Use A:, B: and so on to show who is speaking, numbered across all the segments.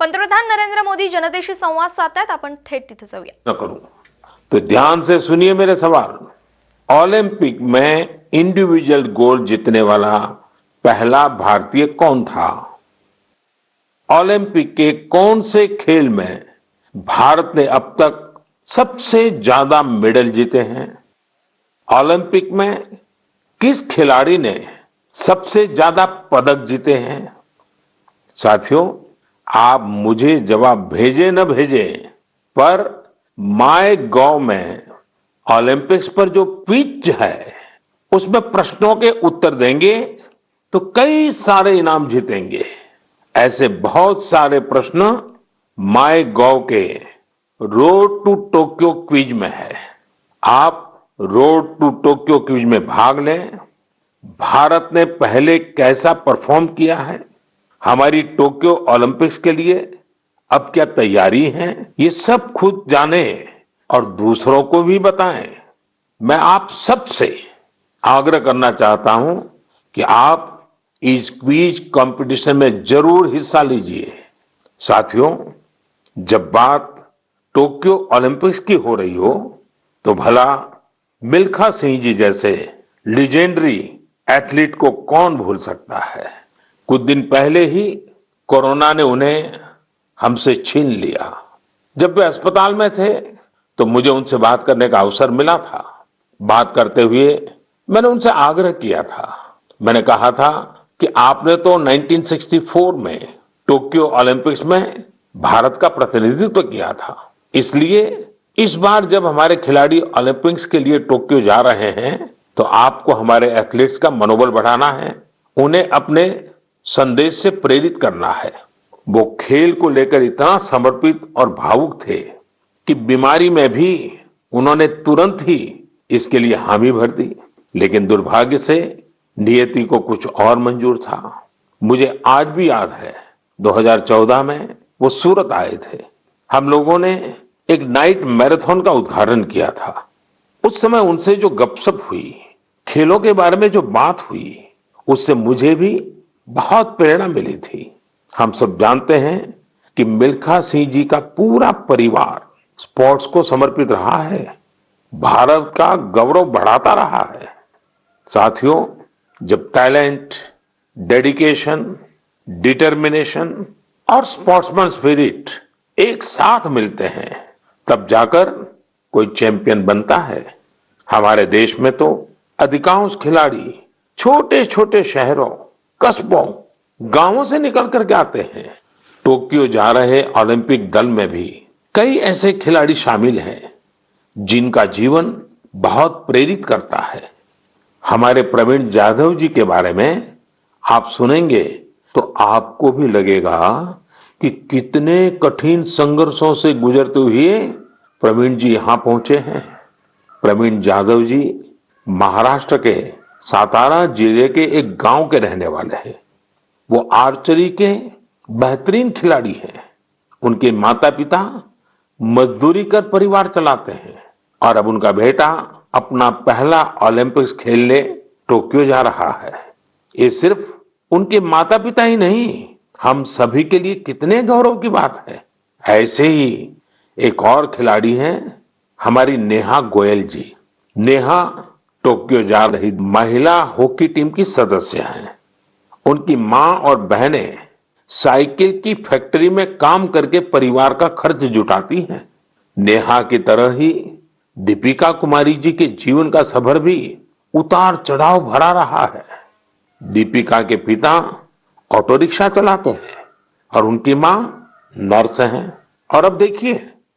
A: पंतप्रधान नरेंद्र मोदी जनतेशी संवाद साधतायत. आपण थेट तिथे जाऊया.
B: न करूं तो ध्यान से सुनिए मेरे सवाल। ओलंपिक में इंडिविजुअल गोल्ड जीतने वाला पहला भारतीय कौन था? ओलंपिक के कौन से खेल में भारत ने अब तक सबसे ज्यादा मेडल जीते हैं? ओलंपिक में किस खिलाड़ी ने सबसे ज्यादा पदक जीते हैं? साथियों, आप मुझे जवाब भेजे न भेजे, पर माय गॉव में ओलंपिक्स पर जो क्विज है उसमें प्रश्नों के उत्तर देंगे तो कई सारे इनाम जीतेंगे। ऐसे बहुत सारे प्रश्न माय गॉव के रोड टू टोक्यो क्विज में है। आप रोड टू टोक्यो क्विज में भाग लें। भारत ने पहले कैसा परफॉर्म किया है, हमारी टोक्यो ओलंपिक्स के लिए अब क्या तैयारी है, ये सब खुद जाने और दूसरों को भी बताएं। मैं आप सबसे आग्रह करना चाहता हूं कि आप इस क्विज कंपटीशन में जरूर हिस्सा लीजिए। साथियों, जब बात टोक्यो ओलंपिक्स की हो रही हो तो भला मिल्खा सिंह जी जैसे लीजेंडरी एथलीट को कौन भूल सकता है। कुछ दिन पहले ही कोरोना ने उन्हें हमसे छीन लिया। जब वे अस्पताल में थे तो मुझे उनसे बात करने का अवसर मिला था। बात करते हुए मैंने उनसे आग्रह किया था। मैंने कहा था कि आपने तो 1964 में टोक्यो ओलंपिक्स में भारत का प्रतिनिधित्व किया था, इसलिए इस बार जब हमारे खिलाड़ी ओलंपिक्स के लिए टोक्यो जा रहे हैं तो आपको हमारे एथलीट्स का मनोबल बढ़ाना है, उन्हें अपने संदेश से प्रेरित करना है। वो खेल को लेकर इतना समर्पित और भावुक थे कि बीमारी में भी उन्होंने तुरंत ही इसके लिए हामी भर दी, लेकिन दुर्भाग्य से नियति को कुछ और मंजूर था। मुझे आज भी याद है 2014 में वो सूरत आए थे। हम लोगों ने एक नाइट मैराथन का उद्घाटन किया था। उस समय उनसे जो गपशप हुई, खेलों के बारे में जो बात हुई, उससे मुझे भी बहुत प्रेरणा मिली थी। हम सब जानते हैं कि मिल्खा सिंह जी का पूरा परिवार स्पोर्ट्स को समर्पित रहा है, भारत का गौरव बढ़ाता रहा है। साथियों, जब टैलेंट, डेडिकेशन, डिटर्मिनेशन और स्पोर्ट्समैन स्पिरिट एक साथ मिलते हैं तब जाकर कोई चैंपियन बनता है। हमारे देश में तो अधिकांश खिलाड़ी छोटे छोटे शहरों, कस्बों, गांवों से निकल करके आते हैं। टोक्यो जा रहे ओलंपिक दल में भी कई ऐसे खिलाड़ी शामिल हैं जिनका जीवन बहुत प्रेरित करता है। हमारे प्रवीण जाधव जी के बारे में आप सुनेंगे तो आपको भी लगेगा कि कितने कठिन संघर्षों से गुजरते हुए प्रवीण जी यहां पहुंचे हैं। प्रवीण जाधव जी महाराष्ट्र के सातारा जिले के एक गांव के रहने वाले हैं। वो आर्चरी के बेहतरीन खिलाड़ी हैं। उनके माता पिता मजदूरी कर परिवार चलाते हैं और अब उनका बेटा अपना पहला ओलंपिक्स खेलने टोक्यो जा रहा है। ये सिर्फ उनके माता पिता ही नहीं, हम सभी के लिए कितने गौरव की बात है। ऐसे ही एक और खिलाड़ी हैं हमारी नेहा गोयल जी। नेहा टोक्यो जा रही महिला हॉकी टीम की सदस्य हैं। उनकी मां और बहनें साइकिल की फैक्ट्री में काम करके परिवार का खर्च जुटाती हैं। नेहा की तरह ही दीपिका कुमारी जी के जीवन का सफर भी उतार चढ़ाव भरा रहा है। दीपिका के पिता ऑटो रिक्शा चलाते हैं और उनकी मां नर्स हैं। और अब देखिए,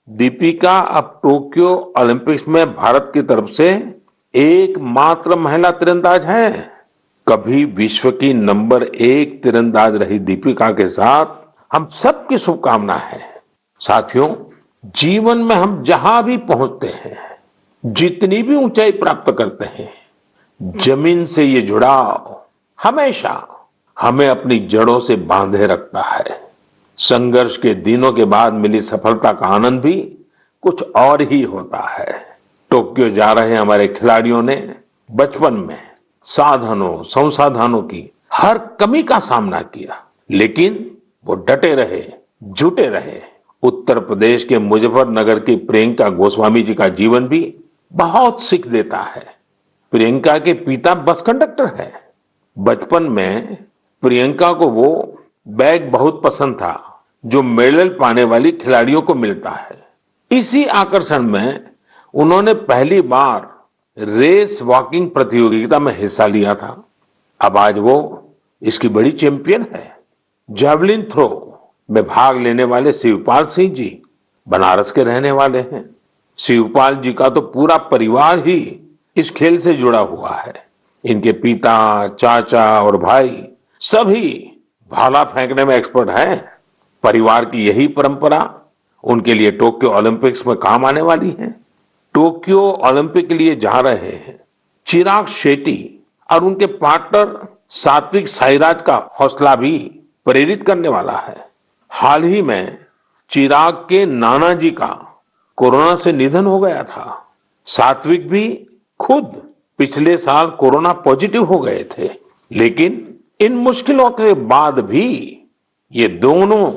B: दीपिका अब टोक्यो ओलंपिक्स में भारत की तरफ से एकमात्र महिला तीरंदाज है। कभी विश्व की नंबर 1 तीरंदाज रही दीपिका के साथ हम सबकी शुभकामना है। साथियों, जीवन में हम जहां भी पहुंचते हैं, जितनी भी ऊंचाई प्राप्त करते हैं, जमीन से ये जुड़ाव हमेशा हमें अपनी जड़ों से बांधे रखता है। संघर्ष के दिनों के बाद मिली सफलता का आनंद भी कुछ और ही होता है। टोक्यो जा रहे हमारे खिलाड़ियों ने बचपन में साधनों, संसाधनों की हर कमी का सामना किया, लेकिन वो डटे रहे, जुटे रहे। उत्तर प्रदेश के मुजफ्फरनगर की प्रियंका गोस्वामी जी का जीवन भी बहुत सीख देता है। प्रियंका के पिता बस कंडक्टर है। बचपन में प्रियंका को वो बैग बहुत पसंद था जो मेडल पाने वाली खिलाड़ियों को मिलता है। इसी आकर्षण में उन्होंने पहली बार रेस वॉकिंग प्रतियोगिता में हिस्सा लिया था। अब आज वो इसकी बड़ी चैंपियन है। जैवलिन थ्रो में भाग लेने वाले शिवपाल सिंह जी बनारस के रहने वाले हैं। शिवपाल जी का तो पूरा परिवार ही इस खेल से जुड़ा हुआ है। इनके पिता, चाचा और भाई सभी भाला फेंकने में एक्सपर्ट हैं। परिवार की यही परंपरा उनके लिए टोक्यो ओलंपिक्स में काम आने वाली है। टोक्यो ओलंपिक के लिए जा रहे हैं चिराग शेट्टी और उनके पार्टनर सात्विक साईराज का हौसला भी प्रेरित करने वाला है। हाल ही में चिराग के नाना जी का कोरोना से निधन हो गया था। सात्विक भी खुद पिछले साल कोरोना पॉजिटिव हो गए थे, लेकिन इन मुश्किलों के बाद भी ये दोनों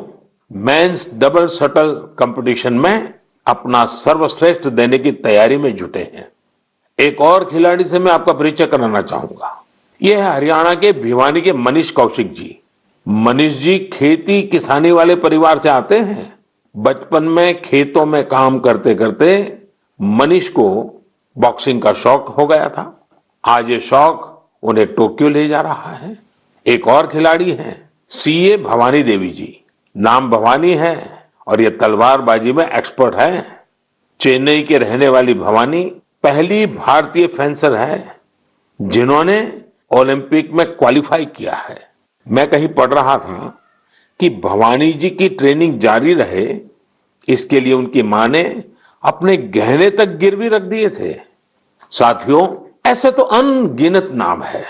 B: मेंस डबल शटल कंपटीशन में अपना सर्वश्रेष्ठ देने की तैयारी में जुटे हैं। एक और खिलाड़ी से मैं आपका परिचय कराना चाहूंगा। यह है हरियाणा के भिवानी के मनीष कौशिक जी। मनीष जी खेती किसानी वाले परिवार से आते हैं। बचपन में खेतों में काम करते करते मनीष को बॉक्सिंग का शौक हो गया था। आज ये शौक उन्हें टोक्यो ले जा रहा है। एक और खिलाड़ी हैं सीए भवानी देवी जी। नाम भवानी है और ये तलवारबाजी में एक्सपर्ट है। चेन्नई के रहने वाली भवानी पहली भारतीय फेंसर है जिन्होंने ओलंपिक में क्वालिफाई किया है। मैं कहीं पढ़ रहा था कि भवानी जी की ट्रेनिंग जारी रहे, इसके लिए उनकी मां ने अपने गहने तक गिरवी रख दिए थे। साथियों, ऐसे तो अनगिनत नाम है,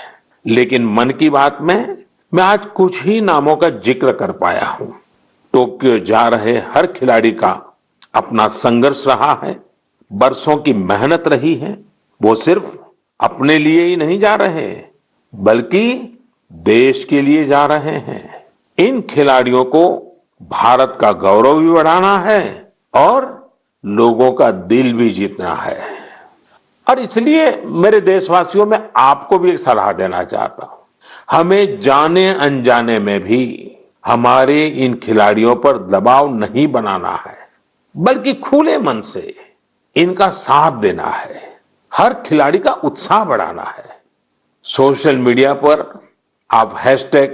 B: लेकिन मन की बात में मैं आज कुछ ही नामों का जिक्र कर पाया हूं। टोक्यो जा रहे हर खिलाड़ी का अपना संघर्ष रहा है, बरसों की मेहनत रही है। वो सिर्फ अपने लिए ही नहीं जा रहे, बल्कि देश के लिए जा रहे हैं। इन खिलाड़ियों को भारत का गौरव भी बढ़ाना है और लोगों का दिल भी जीतना है। और इसलिए मेरे देशवासियों में आपको भी एक सलाह देना चाहता हूं। हमें जाने अनजाने में भी हमारे इन खिलाड़ियों पर दबाव नहीं बनाना है, बल्कि खुले मन से इनका साथ देना है। हर खिलाड़ी का उत्साह बढ़ाना है। सोशल मीडिया पर आप हैशटैग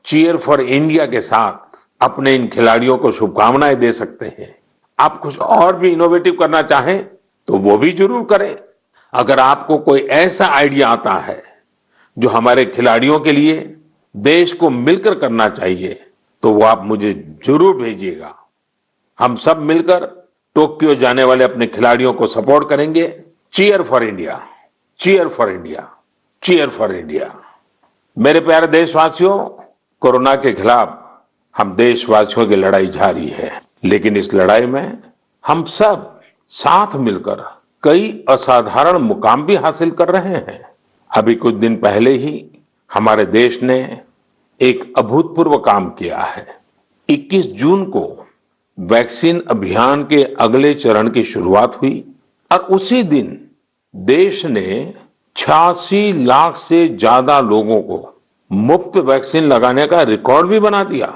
B: चीयर फॉर इंडिया के साथ अपने इन खिलाड़ियों को शुभकामनाएं दे सकते हैं। आप कुछ और भी इनोवेटिव करना चाहें तो वो भी जरूर करें। अगर आपको कोई ऐसा आइडिया आता है जो हमारे खिलाड़ियों के लिए देश को मिलकर करना चाहिए, तो वो आप मुझे जरूर भेजिएगा। हम सब मिलकर टोक्यो जाने वाले अपने खिलाड़ियों को सपोर्ट करेंगे। Cheer for India, cheer for India, cheer for India. मेरे प्यारे देशवासियों, कोरोना के खिलाफ हम देशवासियों की लड़ाई जारी है, लेकिन इस लड़ाई में हम सब साथ मिलकर कई असाधारण मुकाम भी हासिल कर रहे हैं। अभी कुछ दिन पहले ही हमारे देश ने एक अभूतपूर्व काम किया है। 21 जून को वैक्सीन अभियान के अगले चरण की शुरुआत हुई और उसी दिन देश ने 86 लाख से ज्यादा लोगों को मुफ्त वैक्सीन लगाने का रिकॉर्ड भी बना दिया,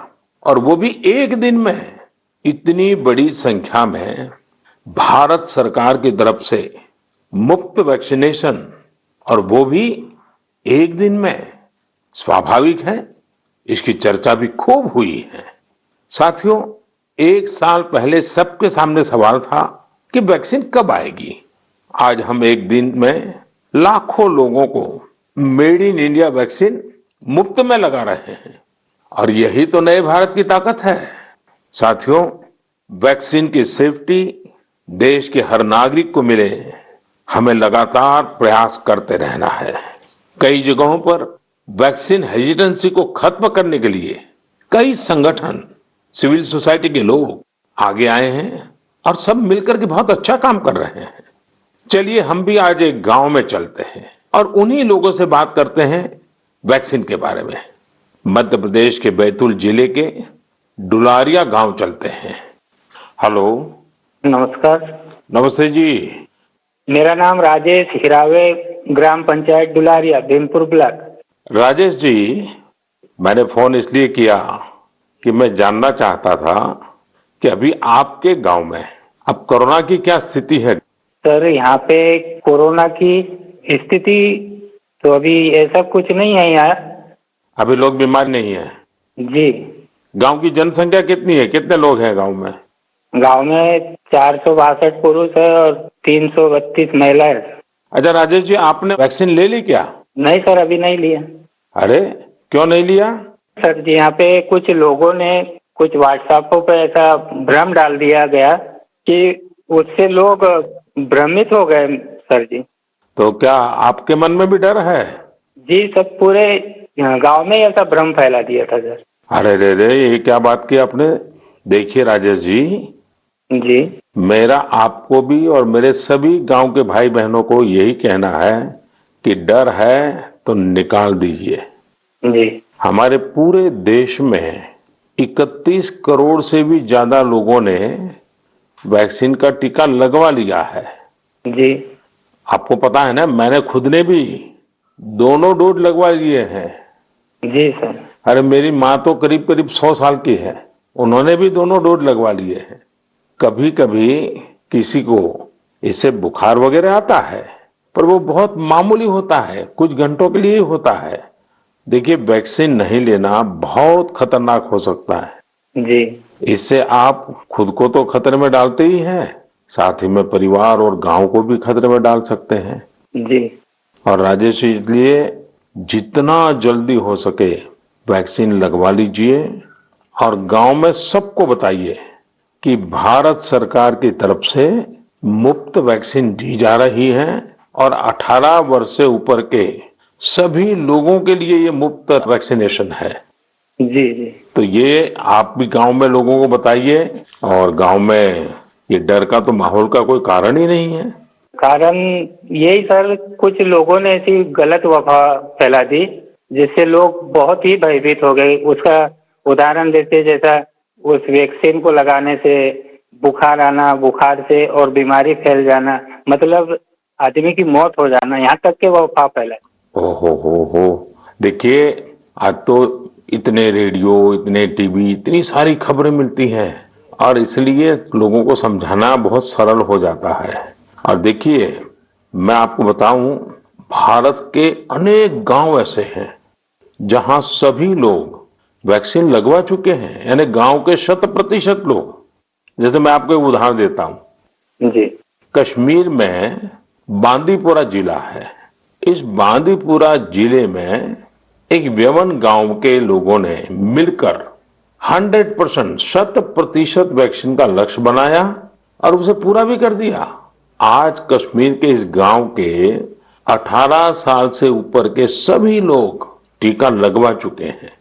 B: और वो भी एक दिन में। इतनी बड़ी संख्या में भारत सरकार की तरफ से मुफ्त वैक्सीनेशन, और वो भी एक दिन में, स्वाभाविक है इसकी चर्चा भी खूब हुई है। साथियों, एक साल पहले सबके सामने सवाल था कि वैक्सीन कब आएगी। आज हम एक दिन में लाखों लोगों को मेड इन इंडिया वैक्सीन मुफ्त में लगा रहे हैं, और यही तो नए भारत की ताकत है। साथियों, वैक्सीन की सेफ्टी देश के हर नागरिक को मिले, हमें लगातार प्रयास करते रहना है। कई जगहों पर वैक्सीन हेजिटेंसी को खत्म करने के लिए कई संगठन, सिविल सोसाइटी के लोग आगे आए हैं और सब मिलकर के बहुत अच्छा काम कर रहे हैं। चलिए हम भी आज एक गांव में चलते हैं और उन्हीं लोगों से बात करते हैं वैक्सीन के बारे में। मध्य प्रदेश के बैतूल जिले के डुलारिया गांव चलते हैं। हेलो।
C: नमस्कार।
B: नमस्ते जी।
C: मेरा नाम राजेश हिरावे, ग्राम पंचायत डुलारिया, भीमपुर ब्लॉक।
B: राजेश जी, मैंने फोन इसलिए किया कि मैं जानना चाहता था कि अभी आपके गांव में अब कोरोना की क्या स्थिति है।
C: सर, यहाँ पे कोरोना की स्थिति तो अभी ऐसा कुछ नहीं है यहाँ।
B: अभी लोग बीमार नहीं है।
C: जी।
B: गांव की जनसंख्या कितनी है, कितने लोग हैं गांव में।
C: गांव में 462 पुरुष है और 332 महिलाएं।
B: अच्छा राजेश जी, आपने वैक्सीन ले ली क्या।
C: नहीं सर, अभी नहीं लिया।
B: अरे क्यों नहीं लिया।
C: सर जी, यहाँ पे कुछ लोगों ने कुछ व्हाट्सएप पे ऐसा भ्रम डाल दिया गया कि उससे लोग भ्रमित हो गए सर जी।
B: तो क्या आपके मन में भी डर है।
C: जी, सब पूरे गांव में ऐसा भ्रम फैला दिया था सर।
B: अरे रे रे, ये क्या बात की आपने। देखिए राजेश जी,
C: जी।
B: मेरा आपको भी और मेरे सभी गांव के भाई बहनों को यही कहना है कि डर है तो निकाल दीजिए।
C: जी।
B: हमारे पूरे देश में 31 करोड़ से भी ज्यादा लोगों ने वैक्सीन का टीका लगवा लिया है।
C: जी।
B: आपको पता है ना, मैंने खुद ने भी दोनों डोज लगवा लिए हैं।
C: जी सर।
B: अरे मेरी माँ तो करीब करीब 100 साल की है, उन्होंने भी दोनों डोज लगवा लिए हैं। कभी कभी किसी को इससे बुखार वगैरह आता है, पर वो बहुत मामूली होता है, कुछ घंटों के लिए ही होता है। देखिए, वैक्सीन नहीं लेना बहुत खतरनाक हो सकता है।
C: जी।
B: इससे आप खुद को तो खतरे में डालते ही हैं, साथ ही में परिवार और गांव को भी खतरे में डाल सकते हैं।
C: जी।
B: और राजेश, इसलिए जितना जल्दी हो सके वैक्सीन लगवा लीजिए और गांव में सबको बताइए कि भारत सरकार की तरफ से मुफ्त वैक्सीन दी जा रही है और 18 वर्ष से ऊपर के सभी लोगों के लिए ये मुफ्त वैक्सीनेशन है।
C: जी। जी।
B: तो ये आप भी गांव में लोगों को बताइए, और गांव में ये डर का तो माहौल का कोई कारण ही नहीं है।
C: कारण यही सर, कुछ लोगों ने ऐसी गलत अफवाह फैला दी जिससे लोग बहुत ही भयभीत हो गए। उसका उदाहरण देते, जैसा उस वैक्सीन को लगाने से बुखार आना, बुखार से और बीमारी फैल जाना, मतलब आदमी की मौत हो जाना, यहाँ तक के वो अफवाह फैला।
B: हो। देखिए, आज तो इतने रेडियो, इतने टीवी, इतनी सारी खबरें मिलती हैं और इसलिए लोगों को समझाना बहुत सरल हो जाता है। और देखिए, मैं आपको बताऊं, भारत के अनेक गांव ऐसे हैं जहां सभी लोग वैक्सीन लगवा चुके हैं, यानी गांव के 100% लोग। जैसे मैं आपको एक उदाहरण देता हूं।
C: जी।
B: कश्मीर में बांदीपुरा जिला है। इस बांदीपुरा जिले में एक व्यवन गांव के लोगों ने मिलकर 100% 100% वैक्सीन का लक्ष्य बनाया और उसे पूरा भी कर दिया। आज कश्मीर के इस गांव के 18 साल से ऊपर के सभी लोग टीका लगवा चुके हैं।